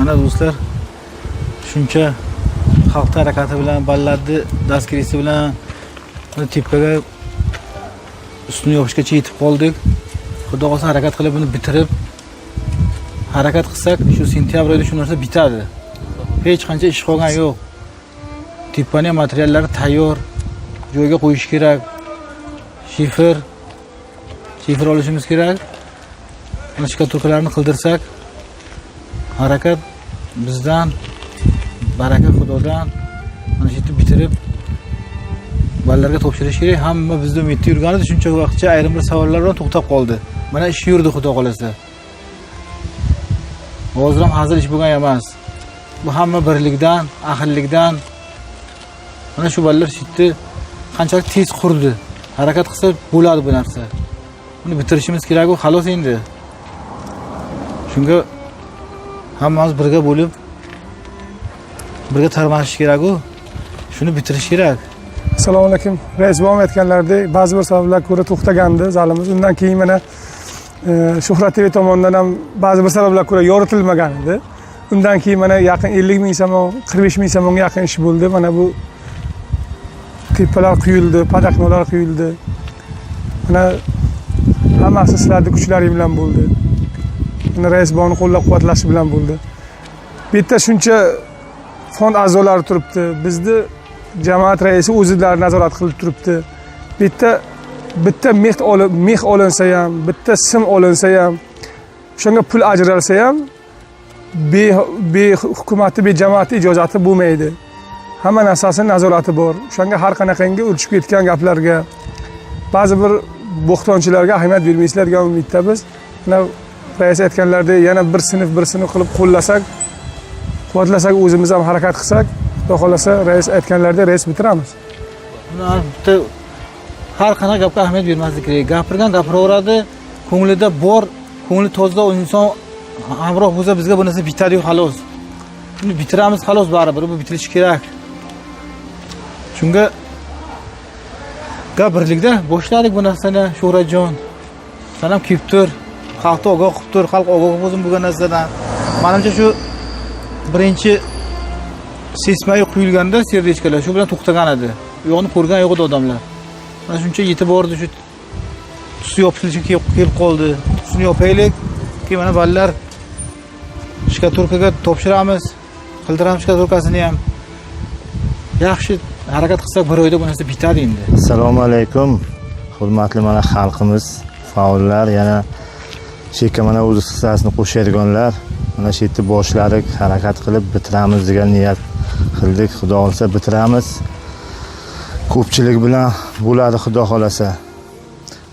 Mana do'stlar, shuncha xalq harakati bilan, ballarni dastkirisi bilan mana tepaga ustini yopishgacha yetib qoldik. Xudo xolsa harakat qilib buni bitirib harakat qilsak, shu sentyabr oyida shu narsa bitadi. Hech qancha ish qolgan yo'q. Tepaning materiallari tayyor, joyga qo'yish kerak. Shifr olishimiz kerak. Mana shikaturkalarni qildirsak, harakat bizdan, baraka Xudodan. Mana shu yerda bitirib ballarga topshirish kerak. Hamma bizda umidda yurgan edi, shuncha vaqtcha ayrim bir savollar bilan to'xtab qoldi. Mana ish yurdi Xudo xolasa. Hozir ham hazil ish bo'lgan emas. Bu hamma birlikdan, ahillikdan. Mana shu ballar shitni qanchalik tez qurdi. Harakat qilsa bo'ladi bu narsa. Buni bitirishimiz kerak u xolos endi. Shunga hammamiz birga bo'lib, birga tarmashish kerak u. Shuni bitirish kerak. Assalomu alaykum. Rais davom etganlaridek, ba'zi bir sabablarga ko'ra to'xtagandi zalimiz. Undan keyin mana Shuhrat TV tomonidan ham ba'zi bir sabablarga ko'ra yoritilmagan edi. Undan keyin mana yaqin 50 ming so'm, 45 ming so'mga yaqin ish bo'ldi. Mana bu tepalar quyildi, padaknolar quyildi. Mana hammasi sizlarning kuchlaring bilan bo'ldi. Mana rais boni qo'llab-quvvatlashi bilan bo'ldi. Bu yerda shuncha fond a'zolari turibdi. Bizni jamoat raisi o'zlari nazorat qilib turibdi. Bitta mix olinsa ham, bitta sim olinsa ham, o'shanga pul ajralsa ham hukumatni, jamoatning ijozati bo'lmaydi. Hamma narsasining nazorati bor. O'shanga har qanaqangi urchib ketgan gaplarga, ba'zi bir bo'xtonchilarga ahamiyat bermaysizlar degan umidda biz. Mana rais aytganlaridek yana bir sinf qilib qo'llasak, quvvatlasak, o'zimiz ham harakat qilsak, Xudo xolasa rais aytganlaridek rais bitiramiz. Buni har qanaqa gapga ahamiyat bermaslik kerak. Gapirgan gapiraveradi, ko'nglida bor, ko'ngli toza inson hamroh bo'lsa bizga bu narsa bitadi xolos. Buni bitiramiz xolos baribir, bu bitirish kerak. Shunga gap birlikda boshladik bu narsani Shuhratjon. Sen ham kelib tur, xalqni ogoh qilib tur, xalq ogoh bo'lsin bu narsadan. Menimcha shu birinchi sesmayi quyilganda serdechkalar shu bilan to'xtagan edi. U yoqni ko'rgan yo'q edi odamlar. Mana shuncha yetib bordi, shu tusi yopilishi kelib qoldi. Tusini yopaylik, keyin mana ballar shikaturkaga topshiramiz, qildiramiz shikaturkasini ham. Yaxshi harakat qilsak bir oyda bu narsa bitadi endi. Assalomu alaykum. Hurmatli mana xalqimiz, faollar, yana shekka mana o'z hissasini qo'shadiganlar. Mana shu yerda boshladik, harakat qilib bitiramiz degan niyat qildik. Xudo xolasa bitiramiz. Ko'pchilik bilan bo'ladi Xudo xolasa.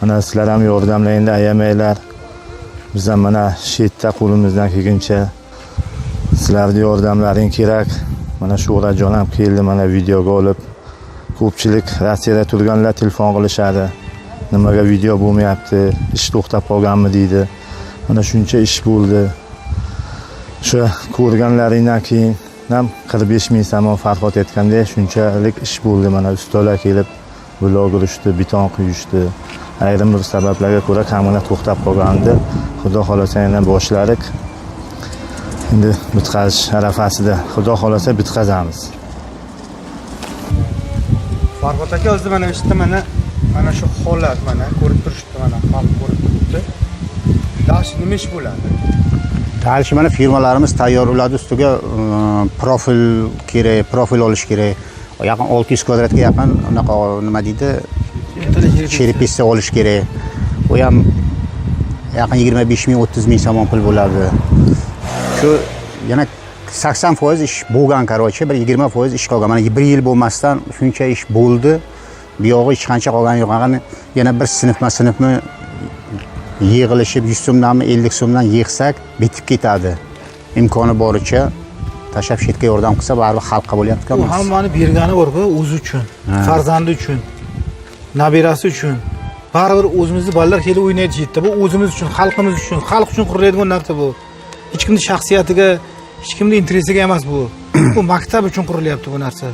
Mana sizlar ham yordamlayinda ayamanglar. Biz ham mana shu yerda qo'limizdan kelguncha sizlarning yordamlaring kerak. Mana Shuhratjon ham keldi, mana videoga olib. Ko'pchilik Rossiyada turganlar telefon qilishadi. Nimaga video bo'lmayapti? Ish to'xtab qolganmi deydi. Mana shuncha ish bo'ldi. Shu ko'rganlaringdan keyin ham 45 ming so'm farqot etganda shunchalik ish bo'ldi. Mana ustalar kelib blog urishdi, beton quyishdi. Ayrim bir sabablarga ko'ra kamina to'xtab qolgandi. Xudo xolasa yana boshladik. Endi bitqazish arafasida. Xudo xolasa bitkazamiz. Farhod aka o'zi mana shu yerda mana shu holat mana ko'rib turishdi, mana xalq ko'rib turibdi. Dash nima ish bo'ladi? Dalshi mana firmalarimiz tayyorladi, ustiga profil kerak, profil olish kerak. Yaqin 600 kvadratga yaqin unaqa nima deydi? Cherepissa olish kerak. U ham yaqin 25 ming 30 ming so'm pul bo'ladi. Shu yana 80% ish bo'lgan, qarochi, bir 20% ish qolgan. Mana 1 yil bo'lmasdan shuncha ish bo'ldi. Bu yog'i hech qancha qolgani yo'q. Yana bir sinfma yig'ilishib 100 so'mdanmi 50 so'mdan yig'sak bitib ketadi. Imkoni boricha tashlab shetga yordam qilsa baribir xalqqa bo'lyapti-ku. Bu hammani bergani bor-ku, o'zi uchun, farzandi uchun, nabirasi uchun. Baribir o'zimizni bolalar kelib o'ynaydi yerda. Bu o'zimiz uchun, xalqimiz uchun, xalq uchun quriladigan narsa bu. Hech kimning shaxsiyatiga, hech kimning interesiga emas bu. Bu maktab uchun qurilyapti bu narsa.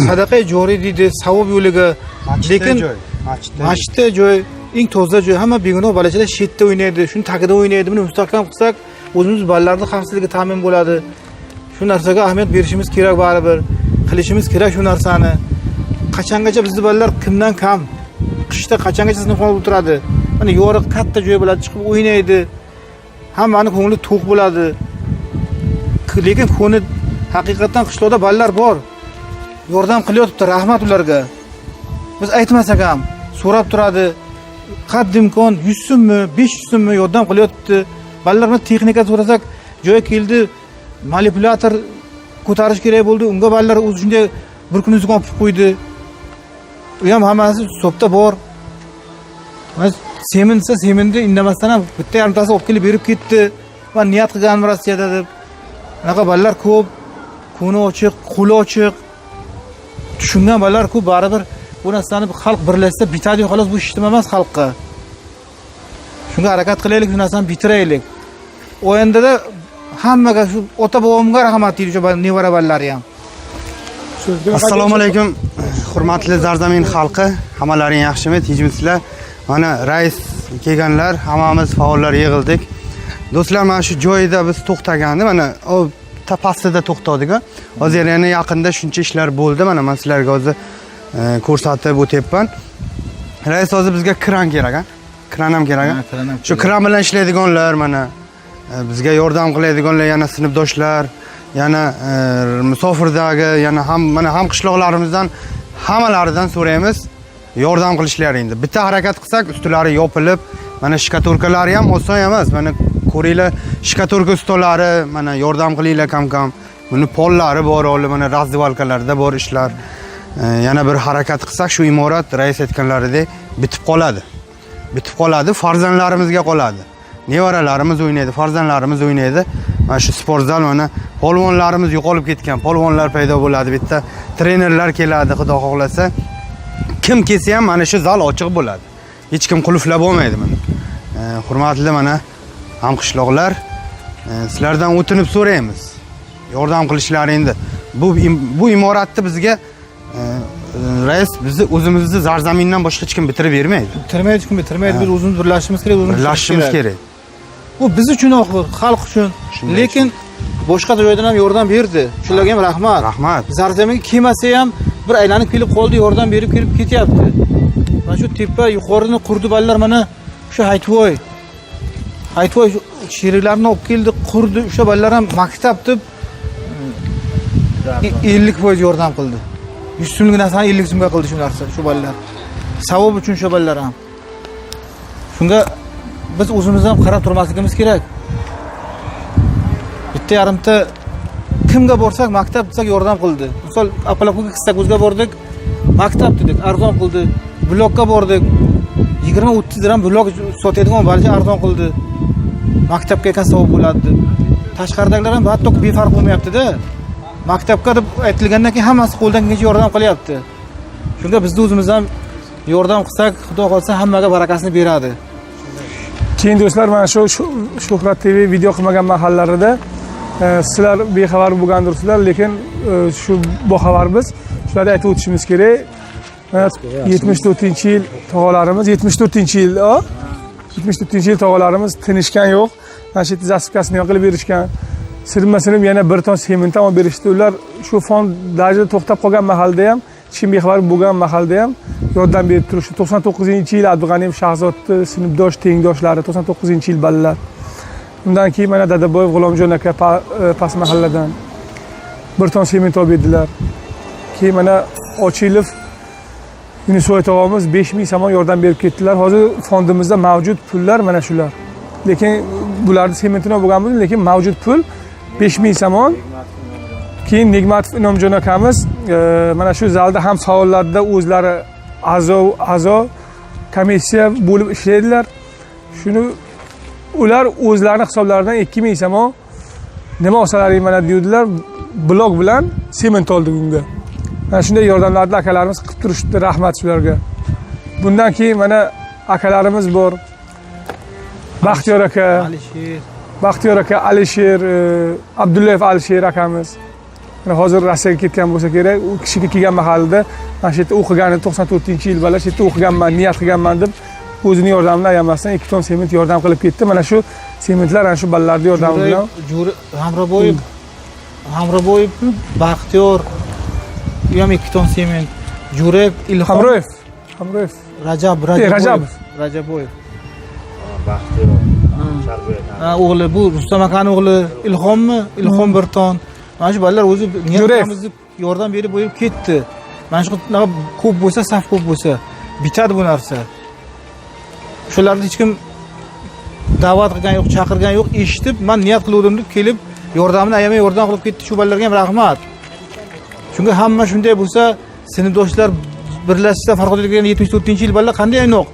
Sadaqa joriy deydi, savob yo'liga, lekin masjidda joy, eng toza joy, hamma begunoh bolachalar shetda o'ynaydi, shuni tagida o'ynaydi. Buni mustahkam qilsak, o'zimiz bolalarning xavfsizligi ta'min bo'ladi. Shu narsaga ahamiyat berishimiz kerak baribir. Qilishimiz kerak shu narsani. Qachongacha bizning bolalar kimdan kam? Qishda qachongacha sinfda o'tiradi? Mana yoriq katta joy bo'ladi, chiqib o'ynaydi. Hammaning ko'ngli to'q bo'ladi. Lekin ko'ni haqiqatan qishloqda bolalar bor. Yordam qilyapti, rahmat ularga. Biz aytmasak ham so'rab turadi. Qaddimkon 100 so'mmi, 500 so'mmi yordam qilyapti. Bolalarni texnika so'rasak, joy keldi, manipulyator ko'tarish kerak bo'ldi. Unga bolalar o'zi shunday bir kun o'ziga olib qo'ydi. U ham hammasi hisobda bor. Mana seminni indamasdan ham bitta yarimtasi olib kelib berib ketdi. Men niyat qilganim Rossiyada deb. Bunaqa bolalar ko'p, ko'ni ochiq, qo'li ochiq. Tushungan bolalar ko'p, baribir bu narsani xalq birlashsa bitadi, xolos bu ishtim emas xalqqa. Shunga harakat qilaylik, shu narsani bitiraylik. O'yinda hammaga shu ota bobomga rahmat deydi, shu nevara bolalari ham. Assalomu alaykum, hurmatli Zarzamin xalqi, hammalaring yaxshimi, tinchmisizlar? Mana rais kelganlar, hammamiz faollar yig'ildik. Do'stlar, mana shu joyda biz to'xtagandi, mana o pastida to'xtadik. Hozir yana yaqinda shuncha ishlar bo'ldi. Mana men sizlarga hozir ko'rsatib o'tyapman. Rais hozir bizga kran kerak, kran ham kerak. Shu kran bilan ishlaydiganlar, mana bizga yordam qiladiganlar, yana sinfdoshlar, yana musofirdagi, yana mana ham qishloqlarimizdan hammalaridan so'raymiz yordam qilishlaringni. Bitta harakat qilsak, ustilari yopilib, mana shkatorkalari ham oson emas. Mana ko'ringlar, shkatorka ustolari, mana yordam qilinglar kam-kam. Buni pollari bor, mana razdivalkalarda bor ishlar. Yana bir harakat qilsak, shu imorat rais aytganlaridek bitib qoladi. Bitib qoladi, farzandlarimizga qoladi. Nevaralarimiz o'ynaydi, farzandlarimiz o'ynaydi. Mana shu sport zal, mana polvonlarimiz yo'qolib ketgan, polvonlar paydo bo'ladi, bitta trenerlar keladi, xudo xohlasa. Kim kelsa ham mana shu zal ochiq bo'ladi. Hech kim qulflab olmaydi mana. Hurmatli mana hamqishloqlar, sizlardan o'tinib so'raymiz. Yordam qilishlaringni. Bu imoratni bizga rais bizni o'zimizni Zarzamindan boshqa hech kim bitirib bermaydi. Bitirmaydi, hech kim bitirmaydi. Biz o'zimiz birlashishimiz kerak, birlashishimiz kerak. Bu biz uchun, xalq uchun. Lekin boshqa joydan ham yordam berdi. Shularga ham rahmat. Rahmat. Zarzaminga kelmasa ham bir aylanib kelib qoldi, yordam berib kelib ketyapti. Mana shu tepa yuqorini qurdi bolalar, mana shu Haytvoy sheriklarni olib keldi, qurdi. O'sha bolalar ham maktab deb 50% yordam qildi. 100 so'mlik narsani 50 so'mga qildi shu narsa, shu bolalar. Savob uchun shu bolalar ham. Shunga biz o'zimiz ham qarab turmasligimiz kerak. Bitta yarimta kimga borsak, maktab desak yordam qildi. Misol, Apalapga qistak o'zga bordik, maktab dedik, arzon qildi. Blokka bordik, 20-30 dirham blok sotadigan barcha arzon qildi. Maktabga ekan savob bo'ladi. Tashqaridagilar ham hatto befarq bo'lmayapti-da. Maktabga deb aytilgandan keyin hammasi qo'ldan kelgancha yordam qilyapti. Shunga bizning o'zimiz ham yordam qilsak, Xudo xolsa hammaga barakasini beradi. Keyin do'stlar, mana shu Shuhrat TV video qilmagan mahallarida sizlar bexabar bo'lgandirsizlar, lekin shu boxabar biz shularga aytib o'tishimiz kerak. 74-yil tog'alarimiz, 74-yil tog'alarimiz tinishgan yo'q. Mana shu zasipkasini yoqilib berishgan. Sinib yana bir ton sementdan olib berishdi. Ular shu fond darajada to'xtab qolgan mahalda ham, kim bexabar bo'lgan mahalda ham yordam berib turishdi. 99-yil Abdug'anim Shahzodni sinfdosh tengdoshlari, 99-yil bolalar. Undan keyin mana Dadaboyev G'ulomjon aka past mahalladan bir ton sement olib berdilar. Keyin mana Ochilov Yunusoy tog'amiz 5000 somon yordam berib ketdilar. Hozir fondimizda mavjud pullar mana shular. Lekin bularni sementini bo'lganmiz, lekin mavjud pul 5000 somon. Keyin Nigmatov Inomjon akamiz mana shu zalda ham faollarda o'zlari a'zo komissiya bo'lib ishlaydilar. Shuni ular o'zlarining hisoblaridan 2000 somon nima olsalaring mana deydilar, blok bilan sement oldi bunga. Mana shunday yordamlarni akalarimiz qilib turishdi, rahmat shularga. Bundan keyin mana akalarimiz bor. Baxtiyor aka, Alisher, Abdullayev Alisher akamiz. Mana hozir Rossiyaga ketgan bo'lsa kerak, u kishiga kelgan mahalda mana shu yerda o'qigan 94-yil bola, shu yerda o'qiganman, niyat qilganman deb o'zini yordamini ayamasdan 2 ton sement yordam qilib ketdi. Mana shu sementlar ana shu bolalarning yordami bilan Hamroboyev, Baxtiyor, u ham 2 ton sement. Jurek, Ilhom, Hamroyev. Rajaboyev. Baxtiyor, Sharboyev. O'g'li bu Rustam akaning o'g'li Ilhommi? Ilhom 1 ton. Mana shu bolalar o'zi niyatimizni yordam berib qo'yib ketdi. Mana shu ko'p bo'lsa, saf ko'p bo'lsa, bitadi bu narsa. Shularni hech kim da'vat qilgan yo'q, chaqirgan yo'q, eshitib, men niyat qildim deb kelib yordamini ayamay yordam qilib ketdi. Shu bolalarga ham rahmat. Chunki hamma shunday bo'lsa, sinfdoshlar birlashsa Farg'onaga 74-yil bolalar qanday aynoq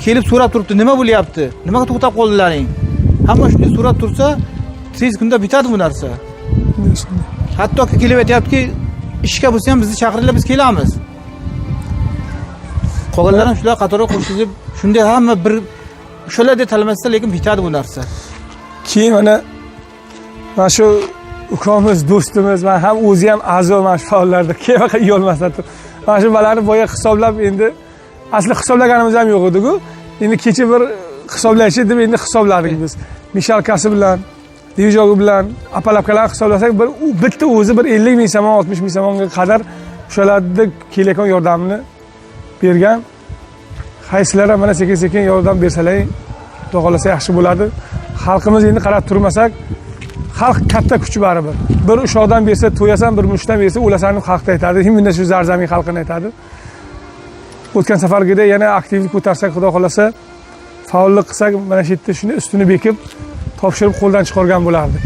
kelib so'rab turibdi, nima bo'lyapti? Nimaga to'xtab qoldilaring? Hamma shunday so'rab tursa, tez kunda bitadi bu narsa. Hatto kelib aytayaptiki, ishga bo'lsa ham bizni chaqiringlar, biz kelamiz. Qolganlar ham shular qatorga qo'shilib, shunday hamma bir shularga talmasa, lekin bitadi bu narsa. Keyin mana shu ukamiz, do'stimiz, men ham o'zi ham a'zo mana shu faollarda keyin yiy olmasdan turib. Mana shu bolalarni boya hisoblab endi asli hisoblaganimiz ham yo'q edi-ku. Endi kecha bir hisoblaychi deb endi hisobladik biz. Mishalkasi bilan, divijogi bilan apalapkalar hisoblasak, bir bitta o'zi bir 50 ming somon, 60 ming somonga qadar o'shalarda kelayotgan yordamini bergan. Qaysizlar ham mana sekin-sekin yordam bersalaring, xudo xolasa yaxshi bo'ladi. Xalqimiz endi qarab turmasak, xalq katta kuch baribir. Bir ushoqdan bersa to'yasan, bir mushdan bersa o'lasan deb xalqda aytadi. Himminda shu Zarzamin xalqini aytadi. O'tgan safargidek yana aktivlik ko'tarsak, xudo xolasa faollik qilsak, mana shu yerda shuni ustini bekib, topshirib qo'ldan chiqargan bo'lardik.